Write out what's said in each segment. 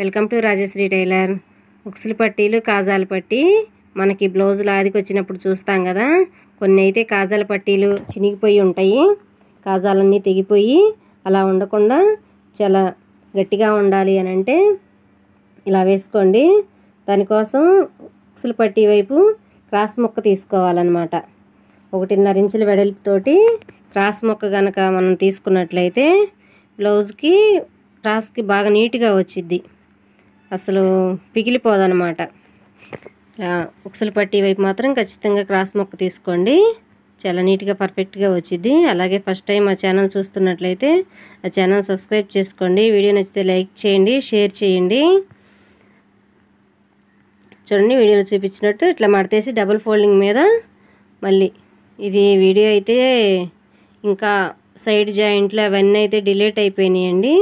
Welcome to Rajshri tailor. ఉక్సులు పట్టీలు కాజాల పట్టీ మనకి బ్లౌజులు ఆదికి వచ్చినప్పుడు చూస్తాం కదా. కొన్ని అయితే కాజాల పట్టీలు చినిగిపోయి ఉంటాయి, కాజాలన్నీ తెగిపోయి. అలా ఉండకుండా చాలా గట్టిగా ఉండాలి అని అంటే ఇలా వేసుకోండి. దానికోసం ఉక్సులు పట్టీ వైపు క్రాస్ ముక్క తీసుకోవాలన్నమాట. 1.5 ఇంచుల వెడల్పుతోటి క్రాస్ ముక్క కనుక మనం తీసుకున్నట్లయితే బ్లౌజ్కి క్రాస్కి బాగా నీట్గా వచ్చిద్ది, అసలు పిగిలిపోదన్నమాట. ఉక్సులు పట్టీ వైపు మాత్రం ఖచ్చితంగా క్రాస్ ముక్క తీసుకోండి, చాలా నీట్గా పర్ఫెక్ట్గా వచ్చిద్ది. అలాగే ఫస్ట్ టైం ఆ ఛానల్ చూస్తున్నట్లయితే ఆ ఛానల్ సబ్స్క్రైబ్ చేసుకోండి. వీడియో నచ్చితే లైక్ చేయండి, షేర్ చేయండి. చూడండి, వీడియోలో చూపించినట్టు ఇట్లా మడతేసి డబుల్ ఫోల్డింగ్ మీద మళ్ళీ ఇది వీడియో అయితే ఇంకా సైడ్ జాయింట్లు అవన్నీ అయితే డిలీట్ అయిపోయినాయండి.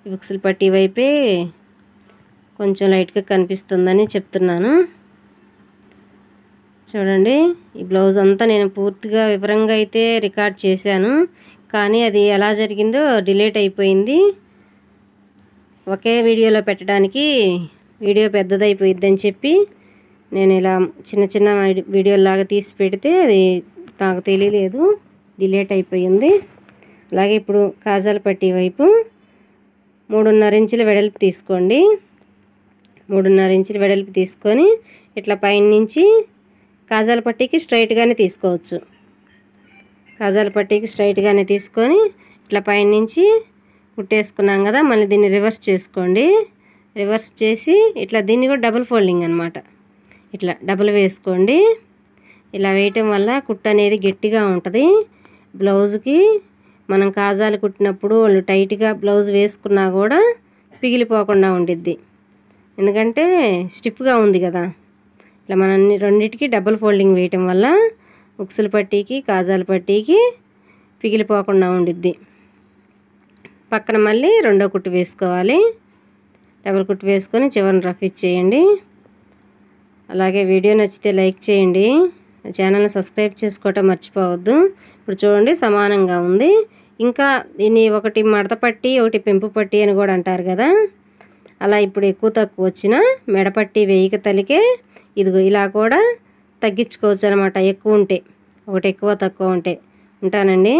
ఉక్సులు పట్టీ వైపే కొంచెం లైట్గా కనిపిస్తుందని చెప్తున్నాను. చూడండి, ఈ బ్లౌజ్ అంతా నేను పూర్తిగా వివరంగా అయితే రికార్డ్ చేశాను, కానీ అది ఎలా జరిగిందో డిలీట్ అయిపోయింది. ఒకే వీడియోలో పెట్టడానికి వీడియో పెద్దదైపోయిద్దని చెప్పి నేను ఇలా చిన్న చిన్న వీడియోలాగా తీసి పెడితే అది నాకు తెలియలేదు, డిలీట్ అయిపోయింది. అలాగే ఇప్పుడు కాజాల పట్టీ వైపు 3.5 ఇంచుల వెడల్పు తీసుకోండి. 3.5 ఇంచుల వెడల్పు తీసుకొని ఇట్లా పైన నుంచి కాజాల పట్టీకి స్ట్రైట్గానే తీసుకోవచ్చు. కాజాల పట్టీకి స్ట్రైట్గానే తీసుకొని ఇట్లా పైన నుంచి కుట్టేసుకున్నాం కదా, మళ్ళీ దీన్ని రివర్స్ చేసుకోండి. రివర్స్ చేసి ఇట్లా దీన్ని కూడా డబుల్ ఫోల్డింగ్ అనమాట, ఇట్లా డబుల్ వేసుకోండి. ఇలా వేయటం వల్ల కుట్టు అనేది గట్టిగా ఉంటుంది. బ్లౌజ్కి మనం కాజాలు కుట్టినప్పుడు వాళ్ళు టైట్గా బ్లౌజ్ వేసుకున్నా కూడా పిగిలిపోకుండా ఉండిద్ది, ఎందుకంటే స్టిఫ్గా ఉంది కదా. ఇట్లా మనం రెండింటికి డబుల్ ఫోల్డింగ్ వేయటం వల్ల ఉక్సులు పట్టీకి కాజాల పట్టీకి పిగిలిపోకుండా ఉండిద్ది. పక్కన మళ్ళీ రెండో కుట్టు వేసుకోవాలి. డబుల్ కుట్టు వేసుకొని చివరిని రఫ్ ఇచ్చేయండి. అలాగే వీడియో నచ్చితే లైక్ చేయండి, ఛానల్ని సబ్స్క్రైబ్ చేసుకోవటం మర్చిపోవద్దు. ఇప్పుడు చూడండి, సమానంగా ఉంది. ఇంకా దీన్ని ఒకటి మడత పట్టి ఒకటి పెంపు పట్టి అని కూడా అంటారు కదా. అలా ఇప్పుడు ఎక్కువ తక్కువ వచ్చినా మెడపట్టి వేయిక తలికే ఇదిగో ఇలా కూడా తగ్గించుకోవచ్చు అనమాట. ఎక్కువ ఉంటే ఒకటి ఎక్కువ తక్కువ ఉంటే. ఉంటానండి.